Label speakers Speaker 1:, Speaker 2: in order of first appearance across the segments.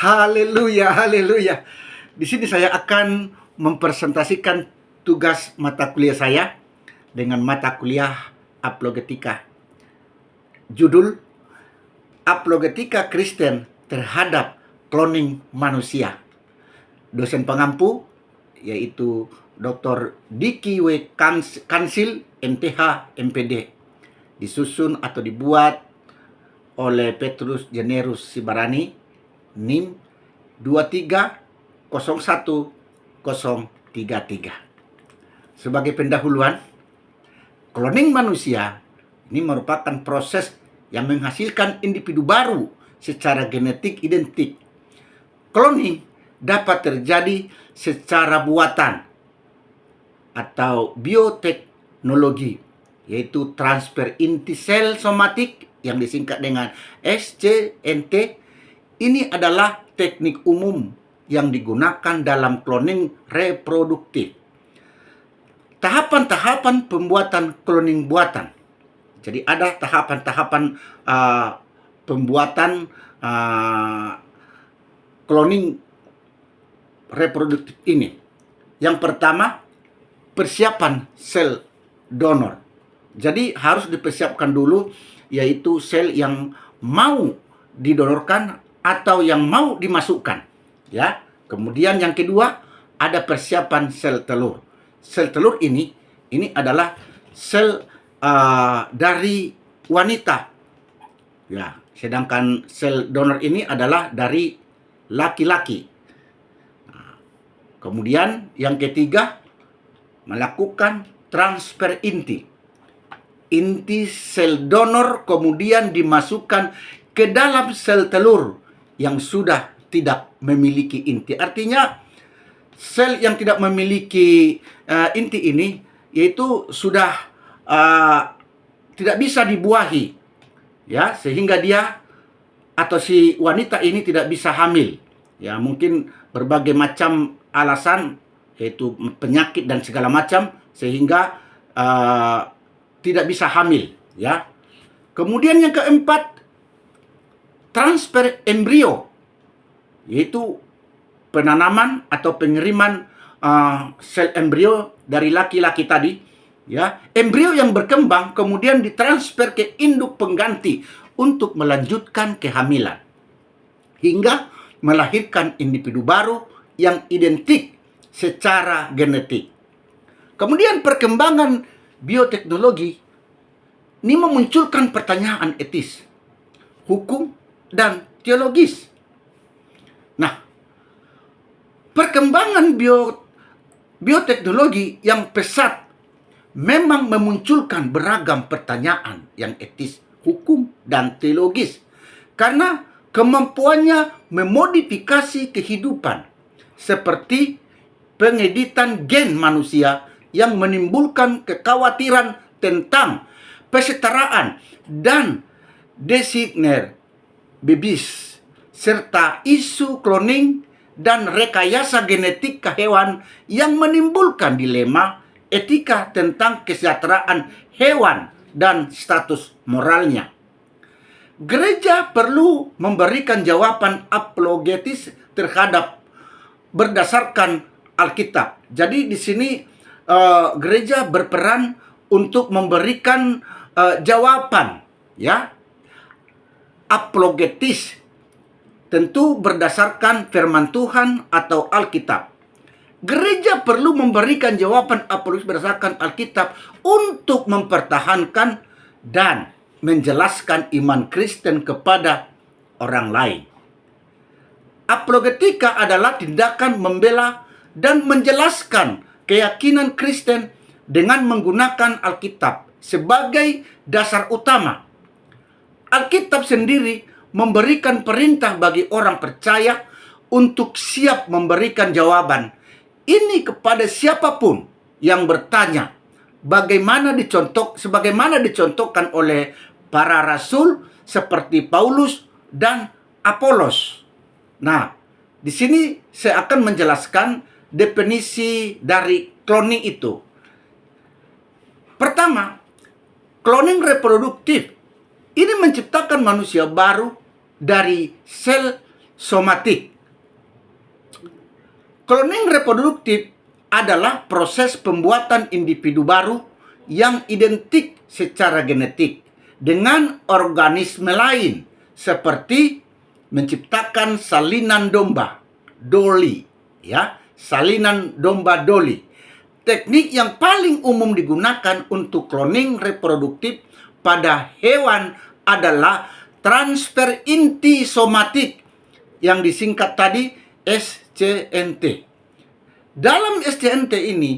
Speaker 1: Haleluya, haleluya. Di sini saya akan mempresentasikan tugas mata kuliah saya dengan mata kuliah apologetika. Judul Apologetika Kristen terhadap cloning manusia. Dosen pengampu yaitu Dr. Diki W. Kansil, MTH, MPD. Disusun atau dibuat oleh Petrus Generus Sibarani, NIM 2301033. Sebagai pendahuluan, cloning manusia ini merupakan proses yang menghasilkan individu baru secara genetik identik. Cloning dapat terjadi secara buatan atau bioteknologi, yaitu transfer inti sel somatik yang disingkat dengan SCNT. Ini adalah teknik umum yang digunakan dalam cloning reproduktif. Tahapan-tahapan pembuatan cloning buatan. Jadi ada tahapan-tahapan pembuatan cloning reproduktif ini. Yang pertama, persiapan sel donor. Jadi harus dipersiapkan dulu, yaitu sel yang mau didonorkan atau yang mau dimasukkan, ya. Kemudian yang kedua, ada persiapan sel telur. Sel telur ini adalah sel dari wanita, ya. Sedangkan sel donor ini adalah dari laki-laki. Kemudian yang ketiga, melakukan transfer inti. Inti sel donor kemudian dimasukkan ke dalam sel telur yang sudah tidak memiliki inti. Artinya sel yang tidak memiliki inti ini yaitu sudah tidak bisa dibuahi, ya, sehingga dia atau si wanita ini tidak bisa hamil. Ya, mungkin berbagai macam alasan, yaitu penyakit dan segala macam, sehingga tidak bisa hamil, ya. Kemudian yang keempat, transfer embrio, yaitu penanaman atau pengiriman sel embrio dari laki-laki tadi, ya. Embrio yang berkembang kemudian ditransfer ke induk pengganti untuk melanjutkan kehamilan hingga melahirkan individu baru yang identik secara genetik. Kemudian perkembangan bioteknologi ini memunculkan pertanyaan etis, hukum, dan teologis. Nah, perkembangan bioteknologi yang pesat memang memunculkan beragam pertanyaan yang etis, hukum, dan teologis. Karena kemampuannya memodifikasi kehidupan, seperti pengeditan gen manusia yang menimbulkan kekhawatiran tentang kesetaraan dan designer babies, serta isu cloning dan rekayasa genetik ke hewan yang menimbulkan dilema etika tentang kesejahteraan hewan dan status moralnya. Gereja perlu memberikan jawaban apologetis terhadap berdasarkan Alkitab. Jadi di sini gereja berperan untuk memberikan jawaban, ya, apologetis, tentu berdasarkan firman Tuhan atau Alkitab. Gereja perlu memberikan jawaban apologetis berdasarkan Alkitab untuk mempertahankan dan menjelaskan iman Kristen kepada orang lain. Apologetika adalah tindakan membela dan menjelaskan keyakinan Kristen dengan menggunakan Alkitab sebagai dasar utama. Alkitab sendiri memberikan perintah bagi orang percaya untuk siap memberikan jawaban ini kepada siapapun yang bertanya, sebagaimana dicontohkan oleh para rasul seperti Paulus dan Apolos. Nah, di sini saya akan menjelaskan definisi dari cloning itu. Pertama, cloning reproduktif ini menciptakan manusia baru dari sel somatik Cloning reproduktif adalah proses pembuatan individu baru yang identik secara genetik dengan organisme lain, seperti menciptakan salinan domba, Dolly, ya, salinan domba Dolly. Teknik yang paling umum digunakan untuk cloning reproduktif pada hewan adalah transfer inti somatik yang disingkat tadi SCNT. Dalam SCNT ini,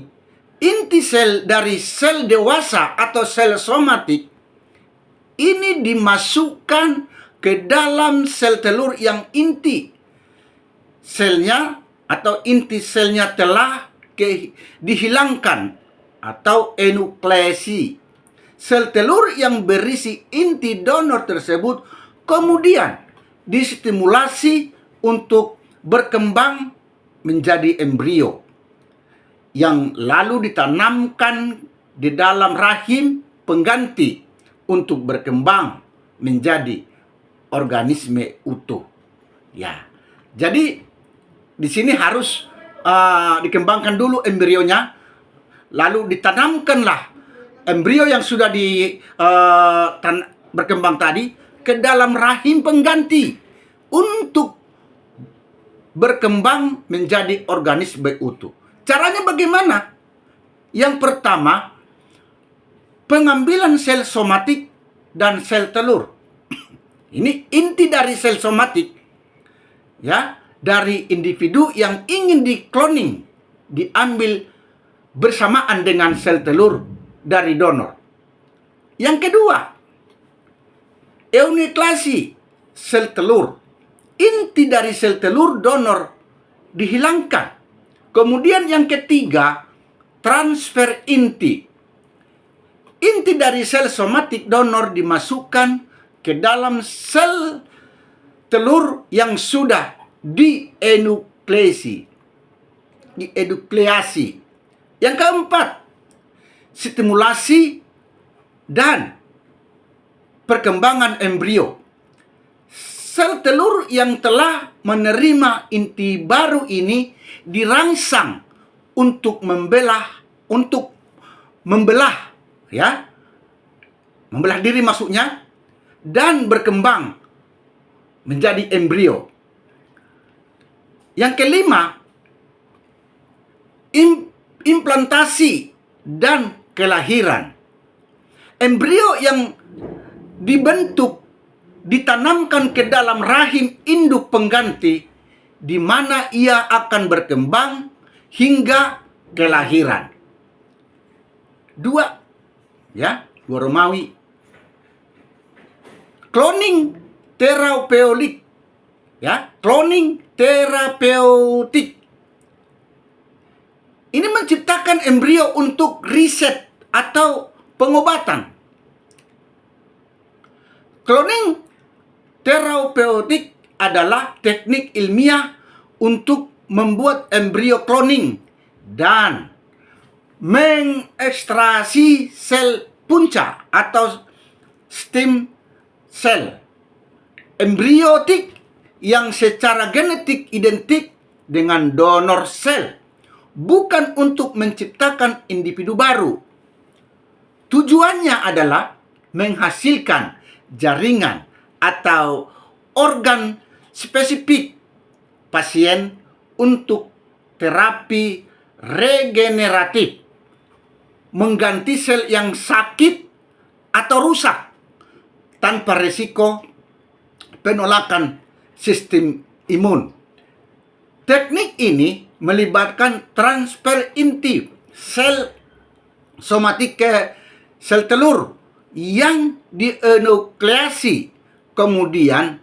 Speaker 1: inti sel dari sel dewasa atau sel somatik ini dimasukkan ke dalam sel telur yang inti selnya atau inti selnya telah dihilangkan atau enukleasi. Sel telur yang berisi inti donor tersebut kemudian distimulasi untuk berkembang menjadi embrio yang lalu ditanamkan di dalam rahim pengganti untuk berkembang menjadi organisme utuh. Ya, jadi di sini harus dikembangkan dulu embrionya, lalu ditanamkanlah embrio yang sudah berkembang tadi ke dalam rahim pengganti untuk berkembang menjadi organisme utuh. Caranya bagaimana? Yang pertama, pengambilan sel somatik dan sel telur. Ini inti dari sel somatik, ya, dari individu yang ingin dikloning, diambil bersamaan dengan sel telur dari donor. Yang kedua, eunukleasi sel telur. Inti dari sel telur donor dihilangkan. Kemudian yang ketiga, transfer inti. Inti dari sel somatik donor dimasukkan ke dalam sel telur yang sudah dienukleasi. Yang keempat, stimulasi dan perkembangan embrio. Sel telur yang telah menerima inti baru ini dirangsang untuk membelah diri maksudnya, dan berkembang menjadi embrio. Yang kelima, implantasi dan kelahiran. Embrio yang dibentuk ditanamkan ke dalam rahim induk pengganti, di mana ia akan berkembang hingga kelahiran. Dua Romawi. Cloning terapeutik, cloning terapeutik. Ini menciptakan embrio untuk riset atau pengobatan. Cloning terapeutik adalah teknik ilmiah untuk membuat embrio cloning dan mengekstraksi sel punca atau stem cell embriotik yang secara genetik identik dengan donor sel, bukan untuk menciptakan individu baru. Tujuannya adalah menghasilkan jaringan atau organ spesifik pasien untuk terapi regeneratif, mengganti sel yang sakit atau rusak tanpa risiko penolakan sistem imun. Teknik ini melibatkan transfer inti sel somatik ke sel telur yang dienukleasi, kemudian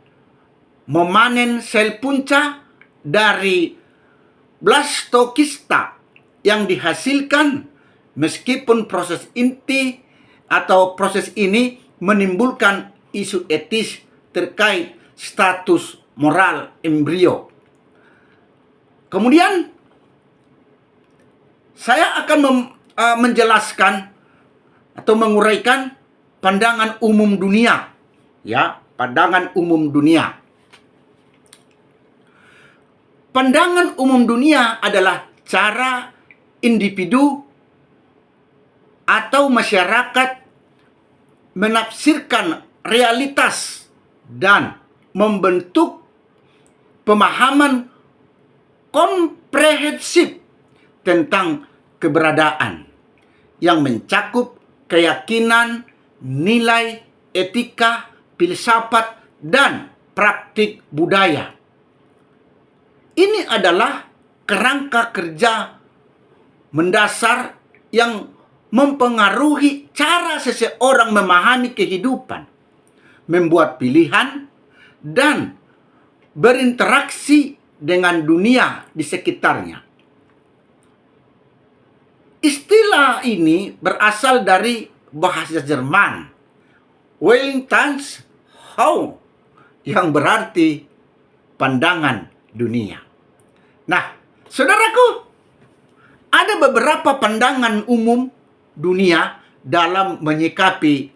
Speaker 1: memanen sel punca dari blastokista yang dihasilkan, meskipun proses inti atau proses ini menimbulkan isu etis terkait status moral embrio. Kemudian saya akan menjelaskan atau menguraikan pandangan umum dunia, pandangan umum dunia. Pandangan umum dunia adalah cara individu atau masyarakat menafsirkan realitas dan membentuk pemahaman komprehensif tentang keberadaan yang mencakup keyakinan, nilai, etika, filsafat, dan praktik budaya. Ini adalah kerangka kerja mendasar yang mempengaruhi cara seseorang memahami kehidupan, membuat pilihan, dan berinteraksi dengan dunia di sekitarnya. Istilah ini berasal dari bahasa Jerman, Weltanschauung, yang berarti pandangan dunia. Nah, saudaraku, ada beberapa pandangan umum dunia dalam menyikapi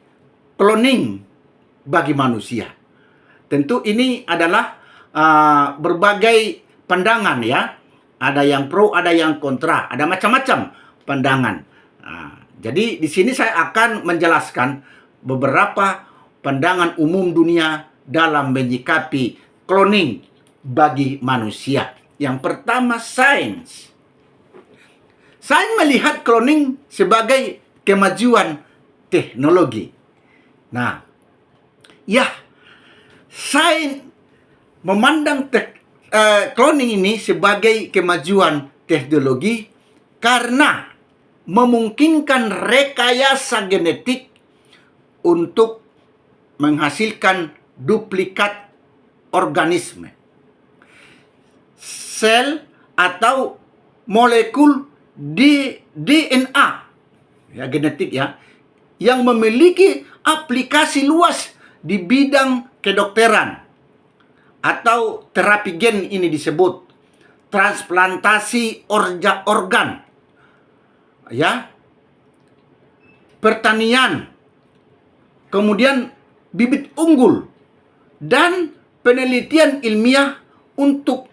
Speaker 1: cloning bagi manusia. Tentu ini adalah berbagai pandangan ya. Ada yang pro, ada yang kontra, ada macam-macam pandangan. Jadi di sini saya akan menjelaskan beberapa pandangan umum dunia dalam menyikapi cloning bagi manusia. Yang pertama, sains. Sains melihat cloning sebagai kemajuan teknologi. Nah, ya, sains memandang cloning ini sebagai kemajuan teknologi karena memungkinkan rekayasa genetik untuk menghasilkan duplikat organisme, sel atau molekul DNA, ya, genetik ya, yang memiliki aplikasi luas di bidang kedokteran atau terapi gen. Ini disebut transplantasi organ, ya, pertanian, kemudian bibit unggul, dan penelitian ilmiah untuk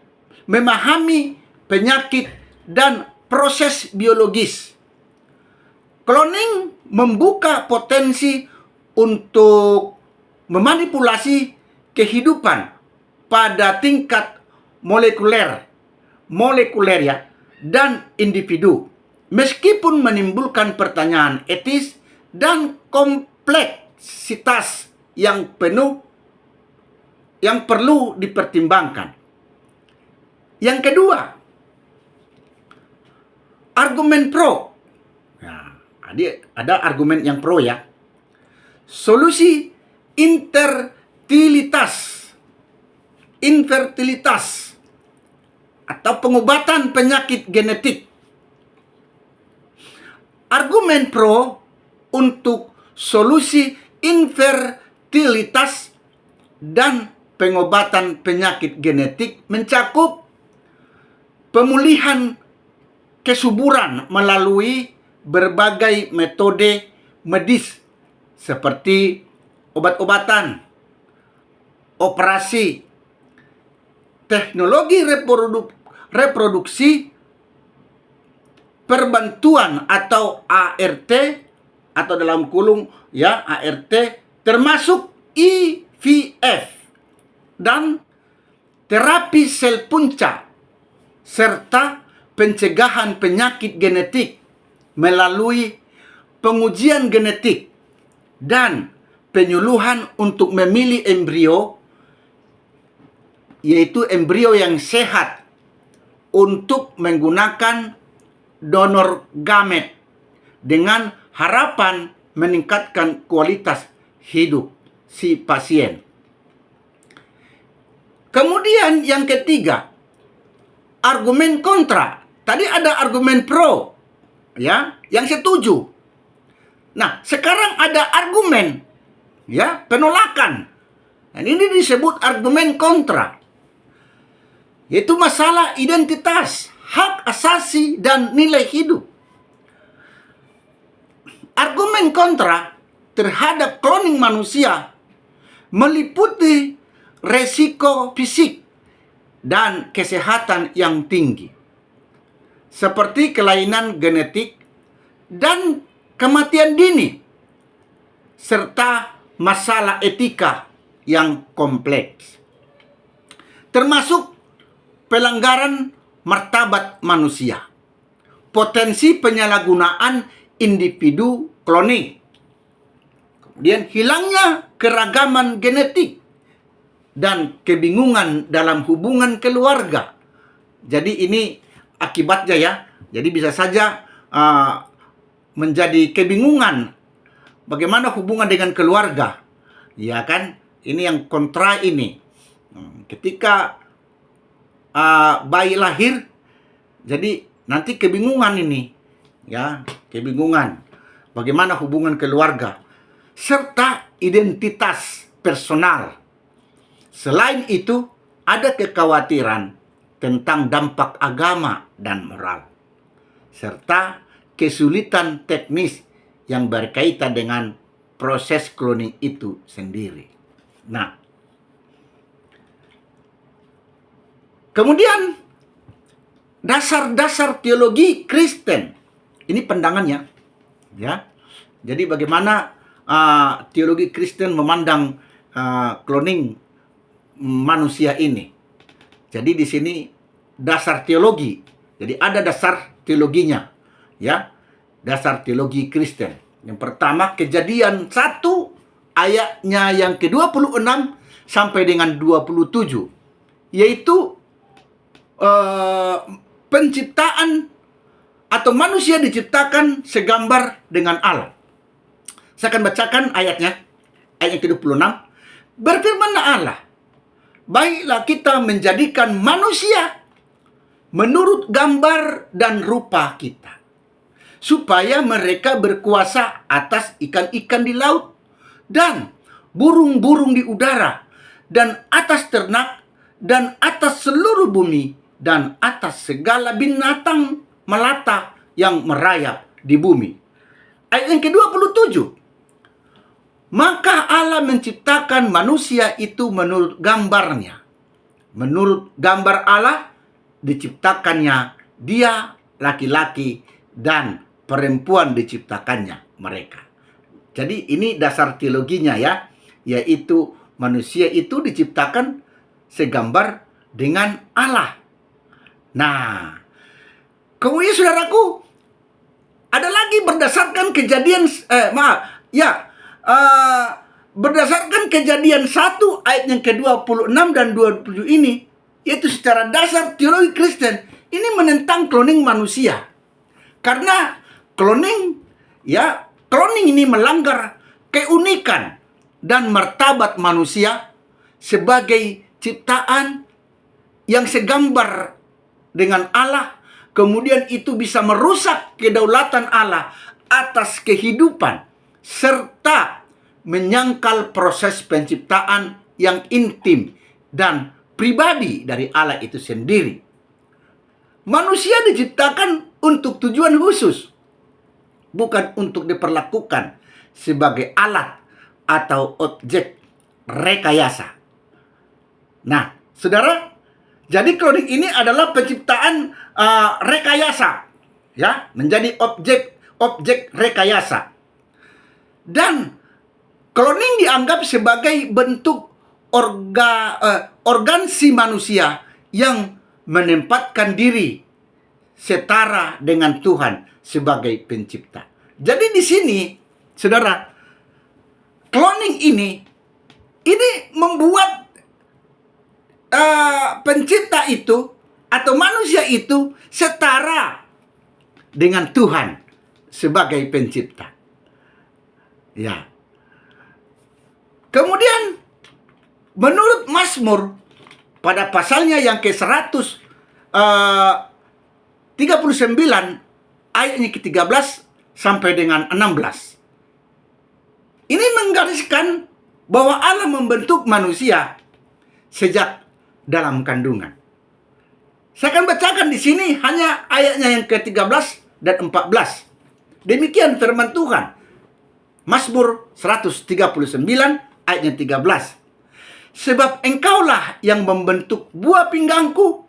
Speaker 1: memahami penyakit dan proses biologis. Cloning membuka potensi untuk memanipulasi kehidupan pada tingkat molekuler ya, dan individu, meskipun menimbulkan pertanyaan etis dan kompleksitas yang perlu dipertimbangkan. Yang kedua, argumen pro. Nah, ada argumen yang pro ya. Solusi infertilitas atau pengobatan penyakit genetik. Argumen pro untuk solusi infertilitas dan pengobatan penyakit genetik mencakup pemulihan kesuburan melalui berbagai metode medis seperti obat-obatan, operasi, teknologi reproduksi, perbantuan atau ART, atau dalam kurung ya ART, termasuk IVF dan terapi sel punca, serta pencegahan penyakit genetik melalui pengujian genetik dan penyuluhan untuk memilih embrio, yaitu embrio yang sehat, untuk menggunakan donor gamet dengan harapan meningkatkan kualitas hidup si pasien. Kemudian yang ketiga, argumen kontra. Tadi ada argumen pro, ya, yang setuju. Nah, sekarang ada argumen, ya, penolakan. Dan ini disebut argumen kontra, yaitu masalah identitas, hak asasi, dan nilai hidup. Argumen kontra terhadap cloning manusia meliputi resiko fisik, dan kesehatan yang tinggi, seperti kelainan genetik dan kematian dini, serta masalah etika yang kompleks, termasuk pelanggaran martabat manusia, potensi penyalahgunaan individu kloning, kemudian hilangnya keragaman genetik, dan kebingungan dalam hubungan keluarga. Jadi ini akibatnya ya. Jadi bisa saja menjadi kebingungan bagaimana hubungan dengan keluarga. Ya kan? Ini yang kontra ini. Ketika bayi lahir, jadi nanti kebingungan ini. Ya, kebingungan. Bagaimana hubungan keluarga. Serta identitas personal. Selain itu, ada kekhawatiran tentang dampak agama dan moral, serta kesulitan teknis yang berkaitan dengan proses cloning itu sendiri. Nah, kemudian dasar-dasar teologi Kristen. Ini pandangannya, ya. Jadi bagaimana teologi Kristen memandang cloning manusia ini. Jadi di sini dasar teologi. Jadi ada dasar teologinya, ya. Dasar teologi Kristen. Yang pertama, Kejadian 1 ayatnya yang ke-26 sampai dengan 27, yaitu penciptaan atau manusia diciptakan segambar dengan Allah. Saya akan bacakan ayatnya, ayat yang ke-26. Berfirmanlah Allah, baiklah kita menjadikan manusia menurut gambar dan rupa kita, supaya mereka berkuasa atas ikan-ikan di laut, dan burung-burung di udara, dan atas ternak, dan atas seluruh bumi, dan atas segala binatang melata yang merayap di bumi. Ayat yang ke-27. Maka Allah menciptakan manusia itu menurut gambarnya. Menurut gambar Allah diciptakannya dia, laki-laki dan perempuan diciptakannya mereka. Jadi ini dasar teologinya ya, yaitu manusia itu diciptakan segambar dengan Allah. Nah, kemudian saudaraku, ada lagi berdasarkan kejadian, berdasarkan Kejadian 1 ayat yang ke-26 dan 27 ini, yaitu secara dasar teologi Kristen, ini menentang cloning manusia. Karena cloning ini melanggar keunikan dan martabat manusia sebagai ciptaan yang segambar dengan Allah. Kemudian itu bisa merusak kedaulatan Allah atas kehidupan, serta menyangkal proses penciptaan yang intim dan pribadi dari Allah itu sendiri. Manusia diciptakan untuk tujuan khusus, bukan untuk diperlakukan sebagai alat atau objek rekayasa. Nah, saudara, jadi cloning ini adalah penciptaan rekayasa, ya, menjadi objek rekayasa. Dan cloning dianggap sebagai bentuk organsi manusia yang menempatkan diri setara dengan Tuhan sebagai pencipta. Jadi di sini, saudara, cloning ini membuat pencipta itu atau manusia itu setara dengan Tuhan sebagai pencipta. Ya. Kemudian menurut Mazmur pada pasalnya yang ke-139 ayatnya ke-13 sampai dengan 16. Ini menggariskan bahwa Allah membentuk manusia sejak dalam kandungan. Saya akan bacakan di sini hanya ayatnya yang ke-13 dan 14. Demikian firman Tuhan. Mazmur 139 ayatnya 13. Sebab engkaulah yang membentuk buah pinggangku,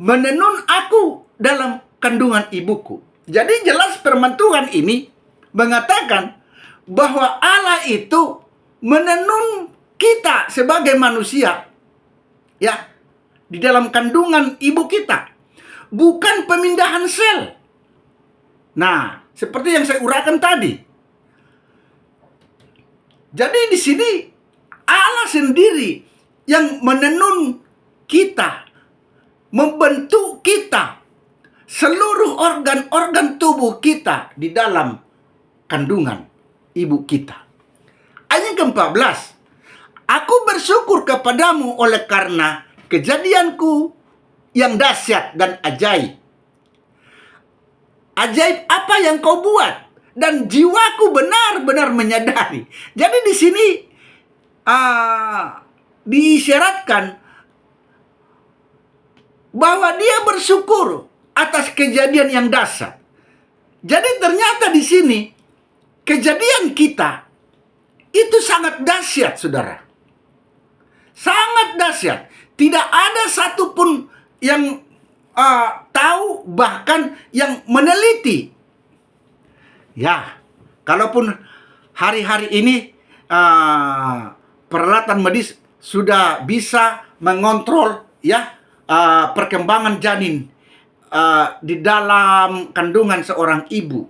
Speaker 1: menenun aku dalam kandungan ibuku. Jadi jelas firman Tuhan ini mengatakan bahwa Allah itu menenun kita sebagai manusia, ya, di dalam kandungan ibu kita. Bukan pemindahan sel. Nah, seperti yang saya uraikan tadi. Jadi di sini Allah sendiri yang menenun kita, membentuk kita, seluruh organ-organ tubuh kita di dalam kandungan ibu kita. Ayat ke-14, aku bersyukur kepadamu oleh karena kejadianku yang dahsyat dan ajaib. Ajaib apa yang kau buat? Dan jiwaku benar-benar menyadari. Jadi di sini diisyaratkan bahwa dia bersyukur atas kejadian yang dahsyat. Jadi ternyata di sini kejadian kita itu sangat dahsyat, saudara. Sangat dahsyat. Tidak ada satupun yang tahu, bahkan yang meneliti. Ya, kalaupun hari-hari ini peralatan medis sudah bisa mengontrol, ya, perkembangan janin di dalam kandungan seorang ibu.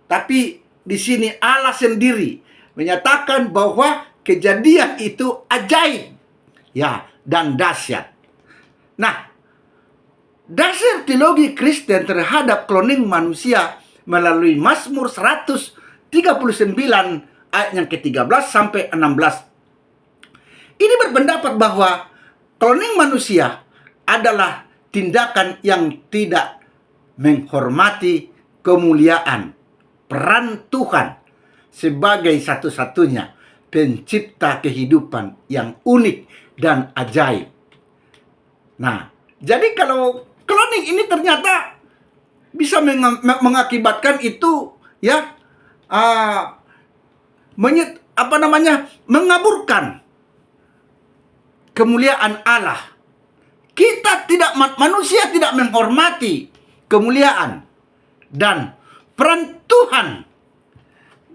Speaker 1: Tapi di sini Allah sendiri menyatakan bahwa kejadian itu ajaib, ya, dan dahsyat. Nah, dasar teologi Kristen terhadap cloning manusia melalui Mazmur 139 ayat yang ke-13 sampai 16. Ini berpendapat bahwa cloning manusia adalah tindakan yang tidak menghormati kemuliaan peran Tuhan sebagai satu-satunya pencipta kehidupan yang unik dan ajaib. Nah, jadi kalau cloning ini ternyata bisa mengakibatkan itu, ya, mengaburkan kemuliaan Allah. Manusia tidak menghormati kemuliaan dan peran Tuhan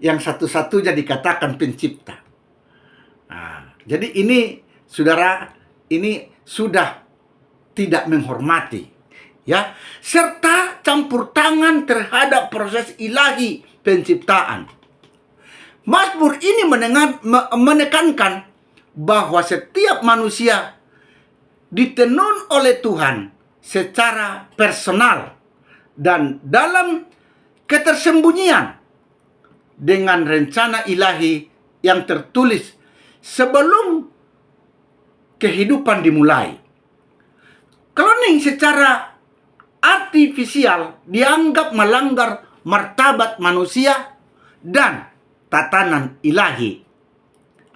Speaker 1: yang satu-satunya dikatakan pencipta. Nah, jadi ini, saudara, ini sudah tidak menghormati, ya, serta campur tangan terhadap proses ilahi penciptaan. Mazmur ini menekankan bahwa setiap manusia ditenun oleh Tuhan secara personal dan dalam ketersembunyian dengan rencana ilahi yang tertulis sebelum kehidupan dimulai. Cloning secara artifisial dianggap melanggar martabat manusia dan tatanan ilahi,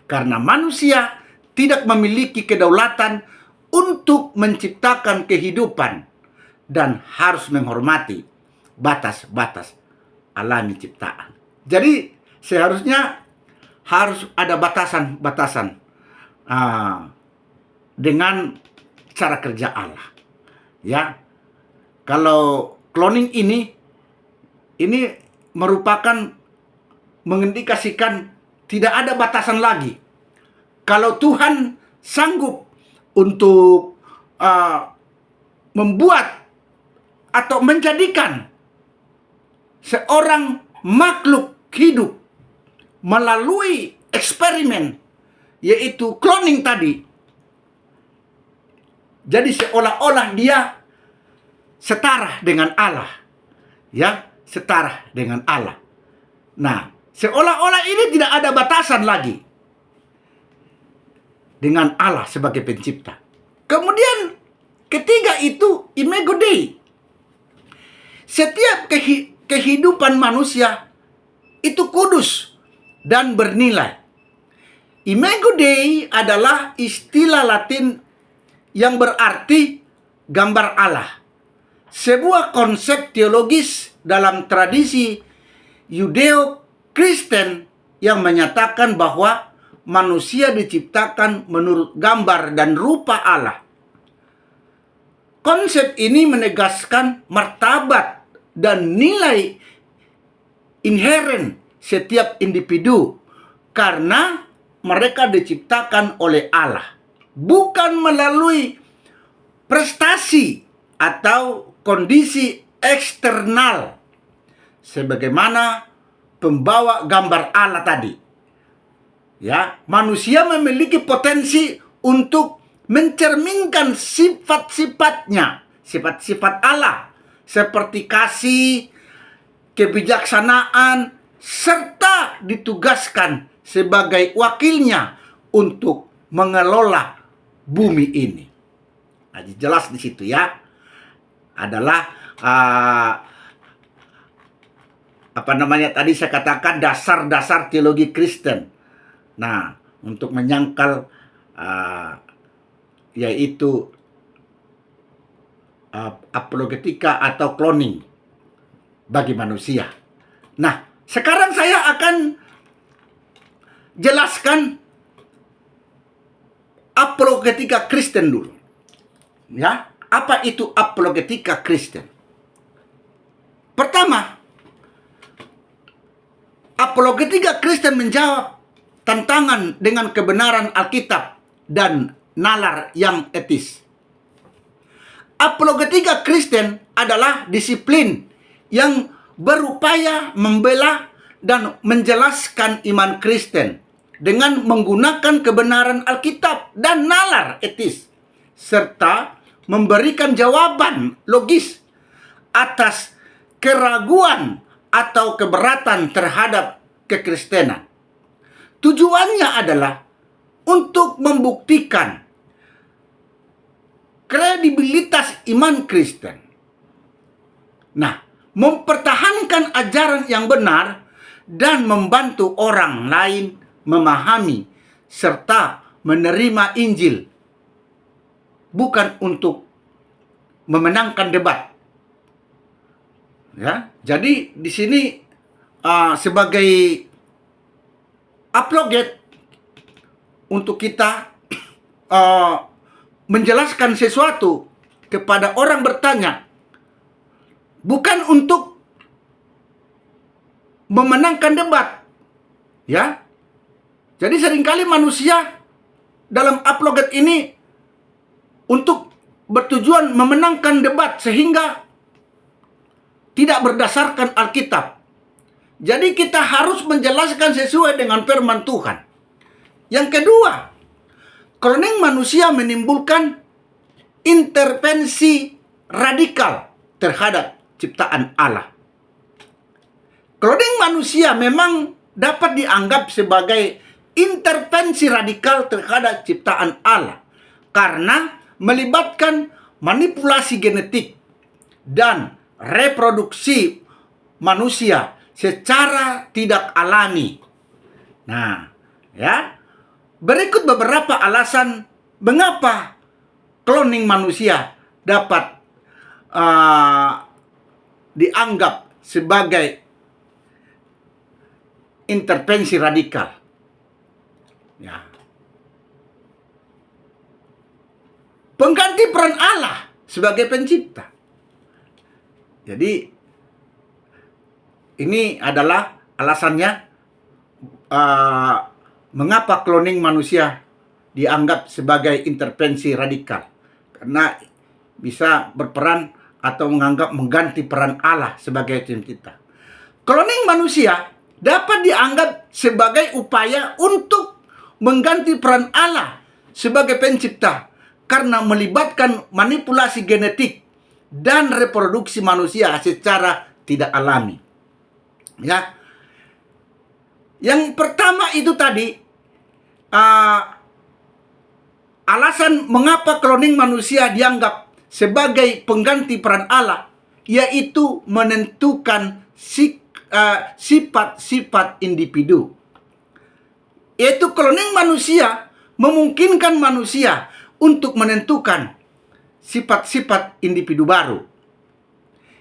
Speaker 1: karena manusia tidak memiliki kedaulatan untuk menciptakan kehidupan dan harus menghormati batas-batas alami ciptaan. Jadi seharusnya harus ada batasan-batasan dengan cara kerja Allah. Ya, kalau cloning ini merupakan mengindikasikan tidak ada batasan lagi. Kalau Tuhan sanggup untuk membuat atau menjadikan seorang makhluk hidup melalui eksperimen, yaitu cloning tadi, jadi seolah-olah dia setara dengan Allah, ya, setara dengan Allah. Nah, seolah-olah ini tidak ada batasan lagi dengan Allah sebagai pencipta. Kemudian ketiga itu Imago Dei. Setiap kehidupan manusia itu kudus dan bernilai. Imago Dei adalah istilah Latin yang berarti gambar Allah. Sebuah konsep teologis dalam tradisi Yudeo-Kristen yang menyatakan bahwa manusia diciptakan menurut gambar dan rupa Allah. Konsep ini menegaskan martabat dan nilai inheren setiap individu karena mereka diciptakan oleh Allah, bukan melalui prestasi atau kondisi eksternal sebagaimana pembawa gambar Allah tadi. Ya, manusia memiliki potensi untuk mencerminkan sifat-sifatnya, sifat-sifat Allah seperti kasih, kebijaksanaan, serta ditugaskan sebagai wakilnya untuk mengelola bumi ini. Nah, jelas di situ ya, adalah tadi saya katakan dasar-dasar teologi Kristen. Nah, untuk menyangkal yaitu apologetika atau cloning bagi manusia. Nah, sekarang saya akan jelaskan apologetika Kristen dulu. Ya, apa itu apologetika Kristen? Pertama, apologetika Kristen menjawab tantangan dengan kebenaran Alkitab dan nalar yang etis. Apologetika Kristen adalah disiplin yang berupaya membela dan menjelaskan iman Kristen dengan menggunakan kebenaran Alkitab dan nalar etis, serta memberikan jawaban logis atas keraguan atau keberatan terhadap kekristenan. Tujuannya adalah untuk membuktikan kredibilitas iman Kristen. Nah, mempertahankan ajaran yang benar dan membantu orang lain memahami serta menerima Injil, bukan untuk memenangkan debat. Ya, jadi di sini sebagai apologet untuk kita menjelaskan sesuatu kepada orang bertanya, bukan untuk memenangkan debat. Ya. Jadi seringkali manusia dalam apologet ini untuk bertujuan memenangkan debat sehingga tidak berdasarkan Alkitab. Jadi kita harus menjelaskan sesuai dengan firman Tuhan. Yang kedua, cloning manusia menimbulkan intervensi radikal terhadap ciptaan Allah. Cloning manusia memang dapat dianggap sebagai intervensi radikal terhadap ciptaan Allah karena melibatkan manipulasi genetik dan reproduksi manusia secara tidak alami. Nah, ya. Berikut beberapa alasan mengapa cloning manusia dapat dianggap sebagai intervensi radikal. Ya. Pengganti peran Allah sebagai pencipta. Jadi ini adalah alasannya mengapa cloning manusia dianggap sebagai intervensi radikal. Karena bisa berperan atau menganggap mengganti peran Allah sebagai pencipta. Cloning manusia dapat dianggap sebagai upaya untuk mengganti peran Allah sebagai pencipta karena melibatkan manipulasi genetik dan reproduksi manusia secara tidak alami. Ya. Yang pertama itu tadi alasan mengapa cloning manusia dianggap sebagai pengganti peran Allah, yaitu menentukan sifat-sifat individu. Yaitu cloning manusia memungkinkan manusia untuk menentukan sifat-sifat individu baru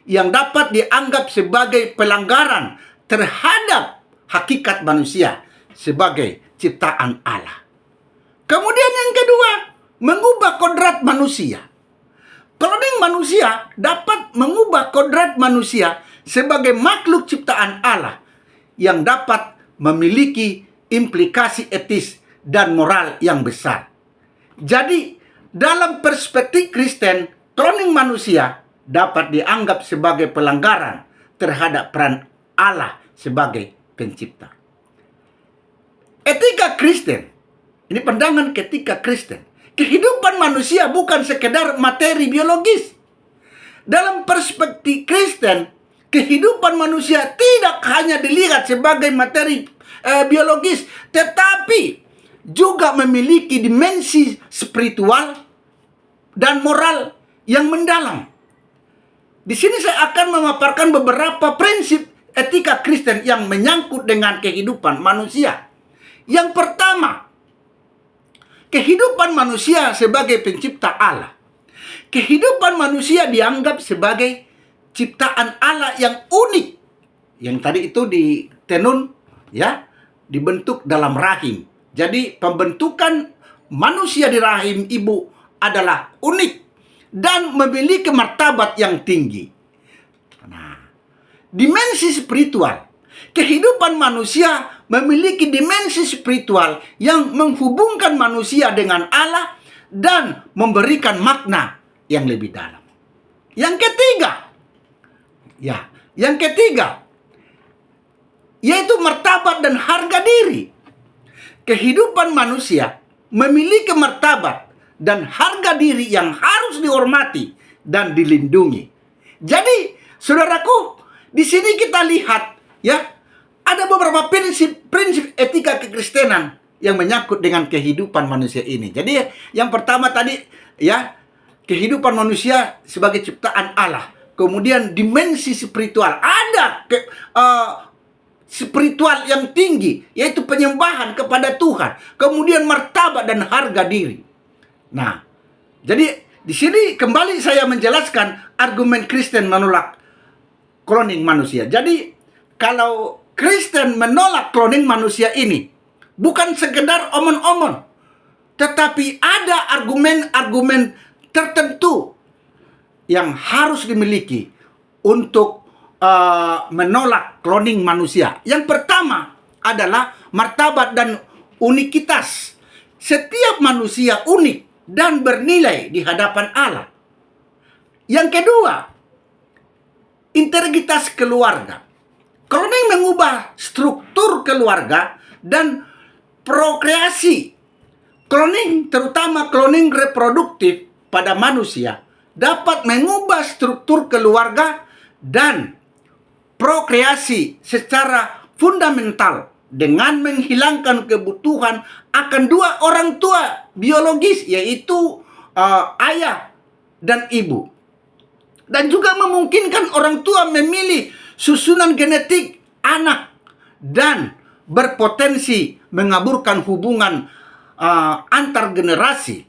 Speaker 1: yang dapat dianggap sebagai pelanggaran terhadap hakikat manusia sebagai ciptaan Allah. Kemudian yang kedua, mengubah kodrat manusia. Kloning manusia dapat mengubah kodrat manusia sebagai makhluk ciptaan Allah yang dapat memiliki implikasi etis dan moral yang besar. Jadi, dalam perspektif Kristen, kloning manusia dapat dianggap sebagai pelanggaran terhadap peran Allah sebagai pencipta. Etika Kristen, ini pandangan etika Kristen. Kehidupan manusia bukan sekedar materi biologis. Dalam perspektif Kristen, kehidupan manusia tidak hanya dilihat sebagai materi biologis, tetapi juga memiliki dimensi spiritual dan moral yang mendalam. Di sini saya akan memaparkan beberapa prinsip etika Kristen yang menyangkut dengan kehidupan manusia. Yang pertama, kehidupan manusia sebagai pencipta Allah. Kehidupan manusia dianggap sebagai ciptaan Allah yang unik. Yang tadi itu ditenun, ya, dibentuk dalam rahim. Jadi pembentukan manusia di rahim ibu adalah unik dan memiliki martabat yang tinggi. Nah, dimensi spiritual. Kehidupan manusia memiliki dimensi spiritual yang menghubungkan manusia dengan Allah dan memberikan makna yang lebih dalam. Yang ketiga, yaitu martabat dan harga diri. Kehidupan manusia memiliki martabat dan harga diri yang harus dihormati dan dilindungi. Jadi, saudaraku, di sini kita lihat, ya, ada beberapa prinsip etika kekristenan yang menyangkut dengan kehidupan manusia ini. Jadi, yang pertama tadi, ya, kehidupan manusia sebagai ciptaan Allah. Kemudian dimensi spiritual. Ada spiritual yang tinggi, yaitu penyembahan kepada Tuhan. Kemudian martabat dan harga diri. Nah, jadi di sini kembali saya menjelaskan argumen Kristen menolak kloning manusia. Jadi, kalau Kristen menolak kloning manusia ini, bukan sekedar omon-omon, tetapi ada argumen-argumen tertentu yang harus dimiliki untuk menolak kloning manusia. Yang pertama adalah martabat dan unikitas. Setiap manusia unik dan bernilai di hadapan Allah. Yang kedua, integritas keluarga. Kloning mengubah struktur keluarga dan prokreasi. Kloning, terutama kloning reproduktif pada manusia, dapat mengubah struktur keluarga dan prokreasi secara fundamental dengan menghilangkan kebutuhan akan dua orang tua biologis, yaitu ayah dan ibu. Dan juga memungkinkan orang tua memilih susunan genetik anak dan berpotensi mengaburkan hubungan antar generasi.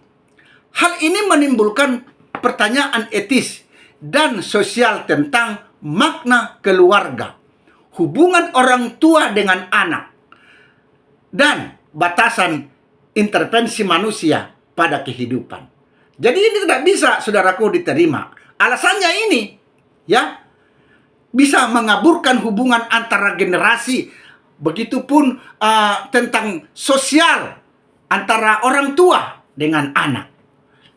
Speaker 1: Hal ini menimbulkan pertanyaan etis dan sosial tentang makna keluarga, hubungan orang tua dengan anak, dan batasan intervensi manusia pada kehidupan. Jadi ini tidak bisa, saudaraku, diterima. Alasannya ini, ya, bisa mengaburkan hubungan antara generasi. Begitupun tentang sosial antara orang tua dengan anak,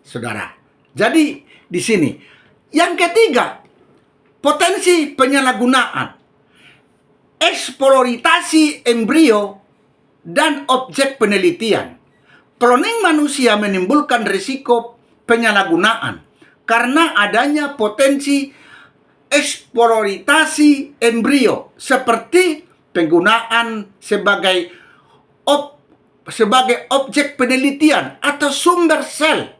Speaker 1: saudara. Jadi di sini. Yang ketiga, potensi penyalahgunaan, eksploitasi embrio dan objek penelitian. Kloning manusia menimbulkan risiko penyalahgunaan karena adanya potensi eksploitasi embrio seperti penggunaan sebagai objek penelitian atau sumber sel,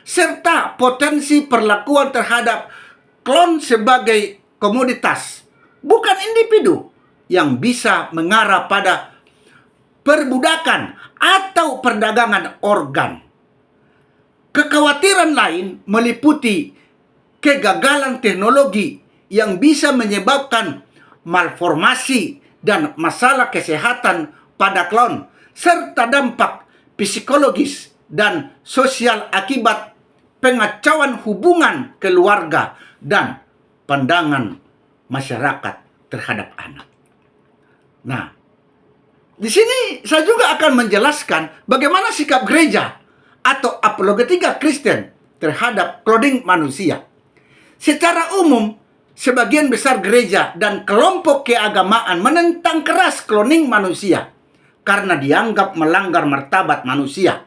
Speaker 1: serta potensi perlakuan terhadap klon sebagai komoditas, bukan individu, yang bisa mengarah pada perbudakan atau perdagangan organ. Kekhawatiran lain meliputi kegagalan teknologi yang bisa menyebabkan malformasi dan masalah kesehatan pada klon, serta dampak psikologis dan sosial akibat pengacauan hubungan keluarga dan pandangan masyarakat terhadap anak. Nah, di sini saya juga akan menjelaskan bagaimana sikap gereja atau apologetika Kristen terhadap cloning manusia. Secara umum, sebagian besar gereja dan kelompok keagamaan menentang keras cloning manusia karena dianggap melanggar martabat manusia,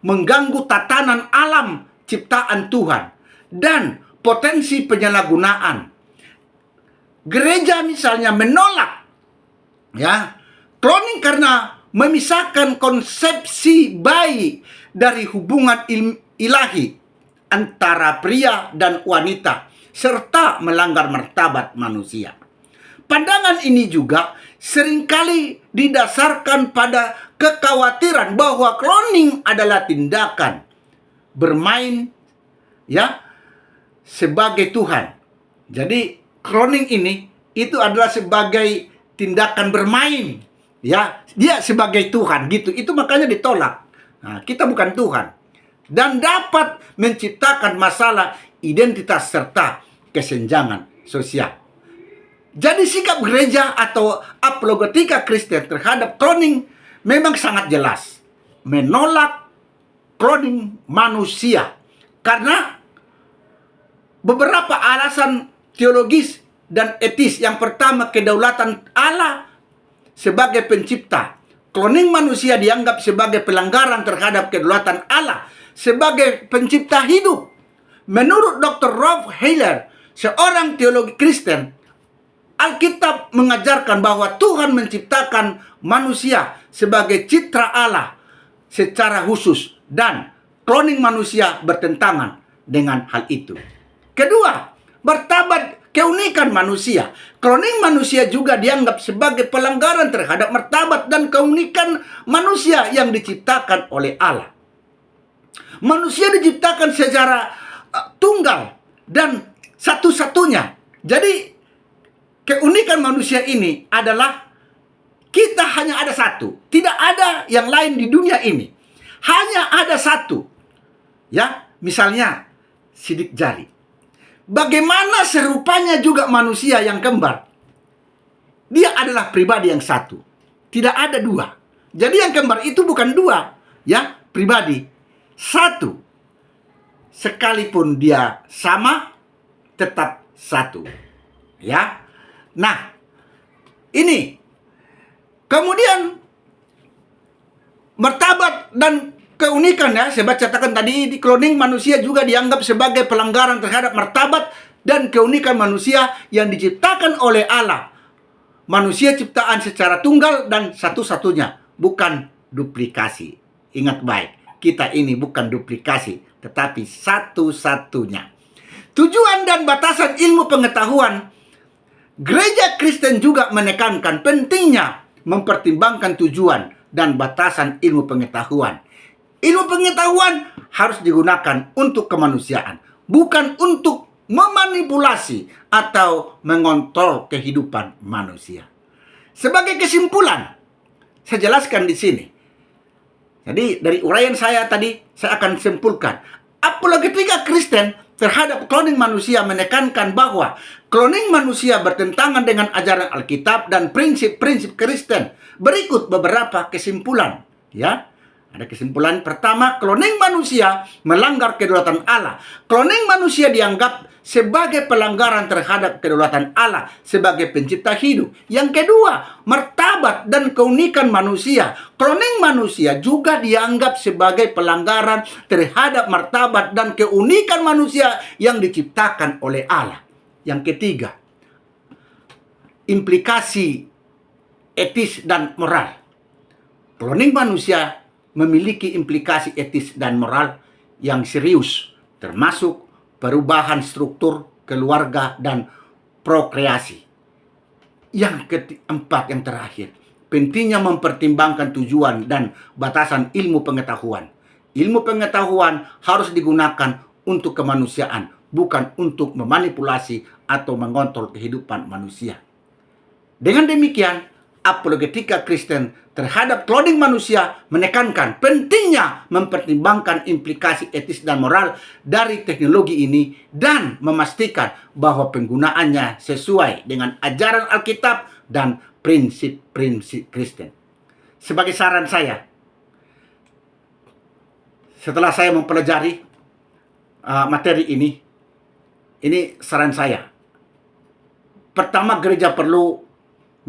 Speaker 1: mengganggu tatanan alam ciptaan Tuhan, dan potensi penyalahgunaan. Gereja misalnya menolak cloning karena memisahkan konsepsi bayi dari hubungan ilahi antara pria dan wanita, serta melanggar martabat manusia. Pandangan ini juga seringkali didasarkan pada kekhawatiran bahwa cloning adalah tindakan bermain sebagai Tuhan. Jadi cloning ini itu adalah sebagai tindakan bermain, dia sebagai Tuhan gitu. Itu makanya ditolak. Nah, kita bukan Tuhan. Dan dapat menciptakan masalah identitas serta kesenjangan sosial. Jadi sikap gereja atau apologetika Kristen terhadap cloning memang sangat jelas. Menolak cloning manusia karena beberapa alasan teologis dan etis. Yang pertama, kedaulatan Allah sebagai pencipta. Cloning manusia dianggap sebagai pelanggaran terhadap kedaulatan Allah sebagai pencipta hidup. Menurut Dr. Rolf Heiler, seorang teologi Kristen, Alkitab mengajarkan bahwa Tuhan menciptakan manusia sebagai citra Allah secara khusus, dan cloning manusia bertentangan dengan hal itu. Kedua, martabat keunikan manusia. Cloning manusia juga dianggap sebagai pelanggaran terhadap martabat dan keunikan manusia yang diciptakan oleh Allah. Manusia diciptakan secara tunggal dan satu-satunya. Jadi keunikan manusia ini adalah kita hanya ada satu. Tidak ada yang lain di dunia ini. Hanya ada satu. Misalnya sidik jari. Bagaimana serupanya juga manusia yang kembar. Dia adalah pribadi yang satu. Tidak ada dua. Jadi yang kembar itu bukan dua, pribadi. Satu. Sekalipun dia sama, tetap satu. Nah, ini. Kemudian martabat dan keunikan, saya bacakan tadi, di cloning manusia juga dianggap sebagai pelanggaran terhadap martabat dan keunikan manusia yang diciptakan oleh Allah. Manusia ciptaan secara tunggal dan satu-satunya, bukan duplikasi. Ingat baik, kita ini bukan duplikasi, tetapi satu-satunya. Tujuan dan batasan ilmu pengetahuan. Gereja Kristen juga menekankan pentingnya mempertimbangkan tujuan dan batasan ilmu pengetahuan. Ilmu pengetahuan harus digunakan untuk kemanusiaan, bukan untuk memanipulasi atau mengontrol kehidupan manusia. Sebagai kesimpulan, saya jelaskan di sini. Jadi dari uraian saya tadi, saya akan simpulkan. Apologetika Kristen terhadap cloning manusia menekankan bahwa cloning manusia bertentangan dengan ajaran Alkitab dan prinsip-prinsip Kristen. Berikut beberapa kesimpulan, Ada kesimpulan pertama, cloning manusia melanggar kedaulatan Allah. Cloning manusia dianggap sebagai pelanggaran terhadap kedaulatan Allah sebagai pencipta hidup. Yang kedua, martabat dan keunikan manusia. Cloning manusia juga dianggap sebagai pelanggaran terhadap martabat dan keunikan manusia yang diciptakan oleh Allah. Yang ketiga, implikasi etis dan moral. Cloning manusia memiliki implikasi etis dan moral yang serius, termasuk perubahan struktur keluarga dan prokreasi. Yang keempat, yang terakhir, pentingnya mempertimbangkan tujuan dan batasan ilmu pengetahuan. Ilmu pengetahuan harus digunakan untuk kemanusiaan, bukan untuk memanipulasi atau mengontrol kehidupan manusia. Dengan demikian, apologetika Kristen terhadap cloning manusia menekankan pentingnya mempertimbangkan implikasi etis dan moral dari teknologi ini dan memastikan bahwa penggunaannya sesuai dengan ajaran Alkitab dan prinsip-prinsip Kristen. Sebagai saran saya, setelah saya mempelajari materi ini saran saya. Pertama, gereja perlu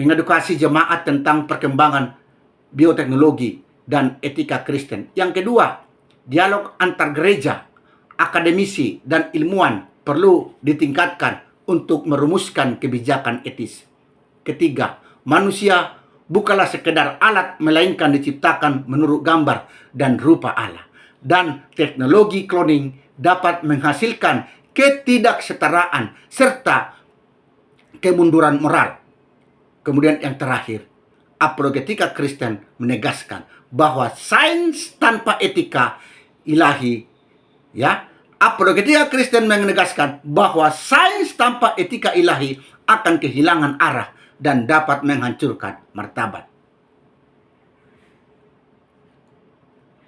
Speaker 1: mengedukasi jemaat tentang perkembangan bioteknologi dan etika Kristen. Yang kedua, dialog antar gereja, akademisi, dan ilmuwan perlu ditingkatkan untuk merumuskan kebijakan etis. Ketiga, manusia bukanlah sekedar alat, melainkan diciptakan menurut gambar dan rupa Allah. Dan teknologi cloning dapat menghasilkan ketidaksetaraan serta kemunduran moral. Kemudian yang terakhir, apologetika Kristen menegaskan bahwa sains tanpa etika ilahi, apologetika Kristen menegaskan bahwa sains tanpa etika ilahi akan kehilangan arah dan dapat menghancurkan martabat.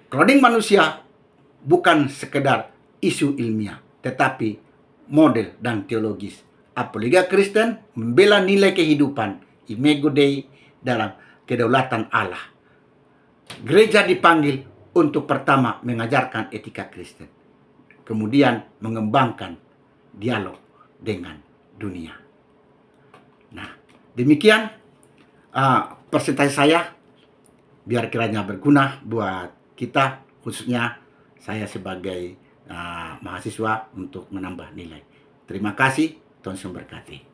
Speaker 1: Cloning manusia bukan sekedar isu ilmiah, tetapi model dan teologis. Apologetika Kristen membela nilai kehidupan, Imago Dei, dalam kedaulatan Allah. Gereja dipanggil untuk pertama mengajarkan etika Kristen, kemudian mengembangkan dialog dengan dunia. Nah, demikian presentasi saya, biar kiranya berguna buat kita, khususnya saya sebagai mahasiswa, untuk menambah nilai. Terima kasih, Tuhan memberkati.